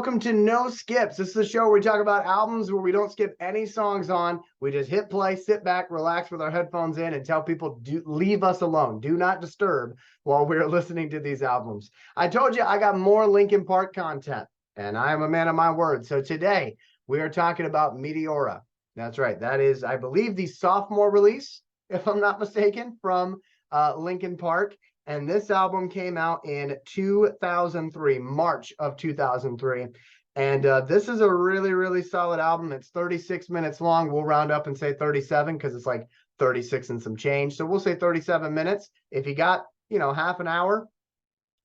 welcome to No Skips. This is the show where we talk about albums where we don't skip any songs on. We just hit play, sit back, relax with our headphones in, and tell people, leave us alone. Do not disturb while we're listening to these albums. I told you I got more Linkin Park content, and I am a man of my word. So today, we are talking about Meteora. That's right. That is, I believe, the sophomore release, if I'm not mistaken, from Linkin Park. And this album came out in 2003, March of 2003. And this is a really, really solid album. It's 36 minutes long. We'll round up and say 37 because it's like 36 and some change. So we'll say 37 minutes. If you got, half an hour,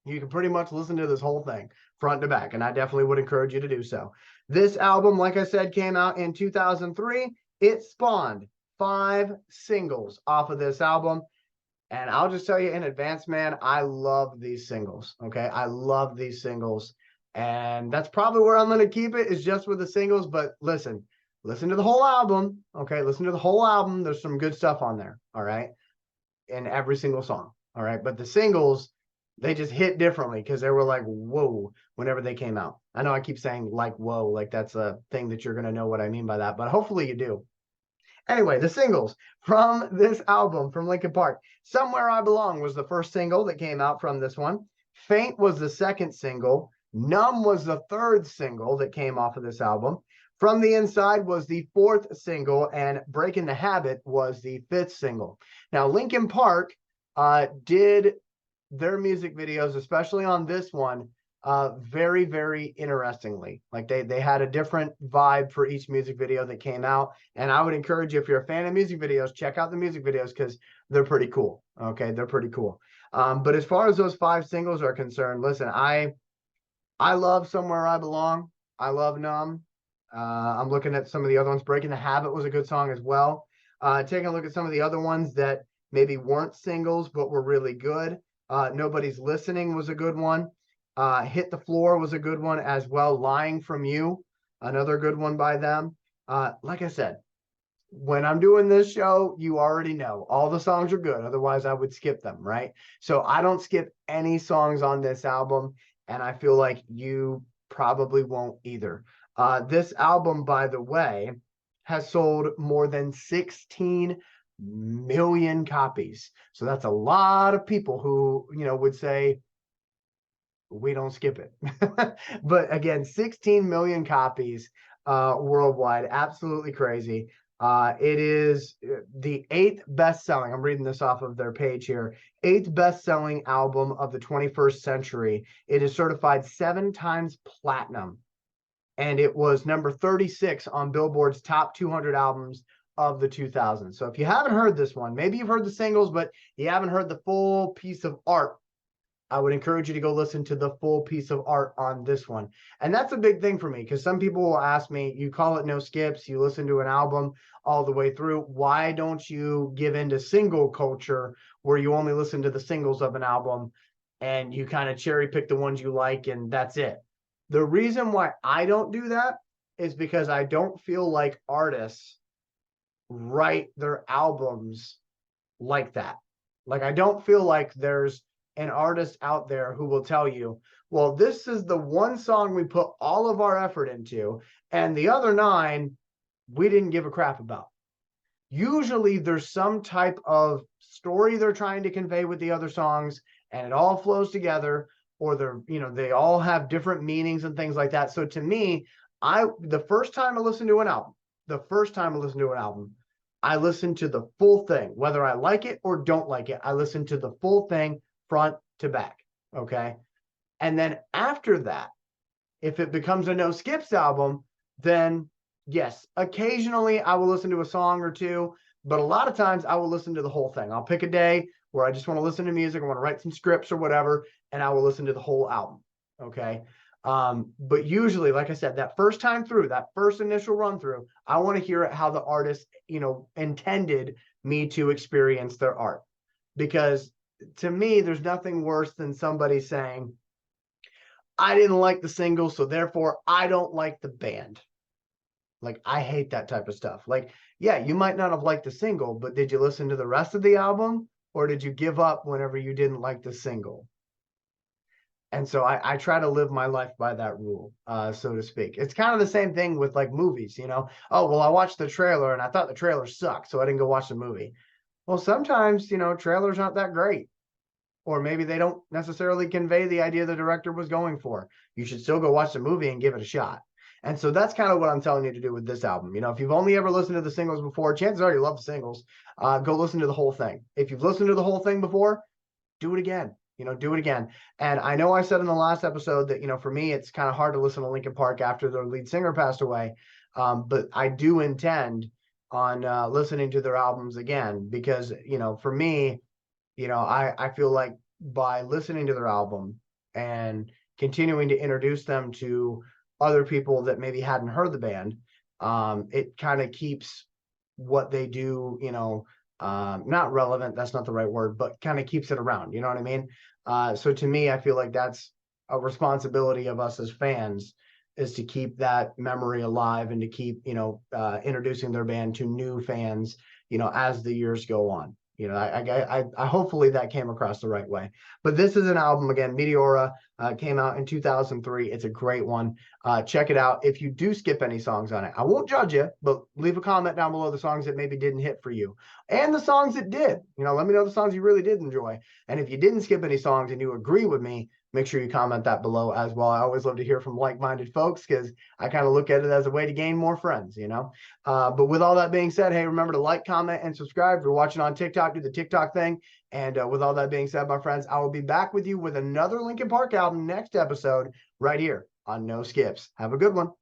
you can pretty much listen to this whole thing front to back. And I definitely would encourage you to do so. This album, like I said, came out in 2003. It spawned 5 singles off of this album. And I'll just tell you in advance, man, I love these singles, okay? I love these singles. And that's probably where I'm going to keep it, is just with the singles. But listen to the whole album, okay? Listen to the whole album. There's some good stuff on there, all right? In every single song, all right? But the singles, they just hit differently because they were like, whoa, whenever they came out. I know I keep saying like, whoa, like that's a thing that you're going to know what I mean by that. But hopefully you do. Anyway, the singles from this album from Linkin Park. Somewhere I Belong was the first single that came out from this one. Faint was the second single. Numb was the third single that came off of this album. From the Inside was the 4th single, and Breaking the Habit was the 5th single. Now, Linkin Park did their music videos, especially on this one, very, very interestingly. Like they had a different vibe for each music video that came out. And I would encourage you, if you're a fan of music videos, check out the music videos because they're pretty cool. Okay, they're pretty cool. But as far as those 5 singles are concerned, listen, I love Somewhere I Belong. I love Numb. I'm looking at some of the other ones. Breaking the Habit was a good song as well. Taking a look at some of the other ones that maybe weren't singles but were really good. Nobody's Listening was a good one. Hit the Floor was a good one as well. Lying From You, another good one by them. Like I said, when I'm doing this show, you already know all the songs are good. Otherwise, I would skip them, right? So I don't skip any songs on this album, and I feel like you probably won't either. This album, by the way, has sold more than 16 million copies. So that's a lot of people who, would say, we don't skip it. But again, 16 million copies worldwide. Absolutely crazy. It is the 8th best-selling. I'm reading this off of their page here. 8th best-selling album of the 21st century. It is certified 7 times platinum. And it was number 36 on Billboard's top 200 albums of the 2000s. So if you haven't heard this one, maybe you've heard the singles, but you haven't heard the full piece of art, I would encourage you to go listen to the full piece of art on this one. And that's a big thing for me because some people will ask me, you call it no skips, you listen to an album all the way through. Why don't you give into single culture where you only listen to the singles of an album and you kind of cherry pick the ones you like and that's it? The reason why I don't do that is because I don't feel like artists write their albums like that. Like I don't feel like there's an artist out there who will tell you, well, this is the one song we put all of our effort into, and the other 9, we didn't give a crap about. Usually there's some type of story they're trying to convey with the other songs, and it all flows together, or they all have different meanings and things like that. So to me, the first time I listen to an album, I listen to the full thing, whether I like it or don't like it. I listen to the full thing front to back, okay? And then after that, if it becomes a no skips album, then yes, occasionally I will listen to a song or two, but a lot of times I will listen to the whole thing. I'll pick a day where I just want to listen to music, I want to write some scripts or whatever, and I will listen to the whole album, okay? But usually, like I said, that first time through, that first initial run through, I want to hear it how the artist, intended me to experience their art. Because to me, there's nothing worse than somebody saying, I didn't like the single, so therefore I don't like the band. Like, I hate that type of stuff. Like, yeah, you might not have liked the single, but did you listen to the rest of the album? Or did you give up whenever you didn't like the single? And so I try to live my life by that rule, so to speak. It's kind of the same thing with like movies, you know. Oh, well, I watched the trailer and I thought the trailer sucked, so I didn't go watch the movie. Well, sometimes, you know, trailers aren't that great, or maybe they don't necessarily convey the idea the director was going for. You should still go watch the movie and give it a shot. And so that's kind of what I'm telling you to do with this album. You know, if you've only ever listened to the singles before, chances are you love the singles. Go listen to the whole thing. If you've listened to the whole thing before, do it again. You know, do it again. And I know I said in the last episode that, you know, for me, it's kind of hard to listen to Linkin Park after their lead singer passed away. But I do intend on listening to their albums again because, you know, for me, you know, I feel like by listening to their album and continuing to introduce them to other people that maybe hadn't heard the band, it kind of keeps what they do, you know, not relevant, that's not the right word, but kind of keeps it around, you know what I mean? So to me, I feel like that's a responsibility of us as fans, is to keep that memory alive and to keep, you know, introducing their band to new fans, you know, as the years go on. You know, I hopefully that came across the right way. But this is an album, again, Meteora, came out in 2003. It's a great one. Check it out. If you do skip any songs on it, I won't judge you, but leave a comment down below the songs that maybe didn't hit for you and the songs that did. You know, let me know the songs you really did enjoy. And if you didn't skip any songs and you agree with me, make sure you comment that below as well. I always love to hear from like-minded folks because I kind of look at it as a way to gain more friends, you know. But with all that being said, hey, remember to like, comment, and subscribe. If you're watching on TikTok, do the TikTok thing. And with all that being said, my friends, I will be back with you with another Linkin Park album next episode right here on No Skips. Have a good one.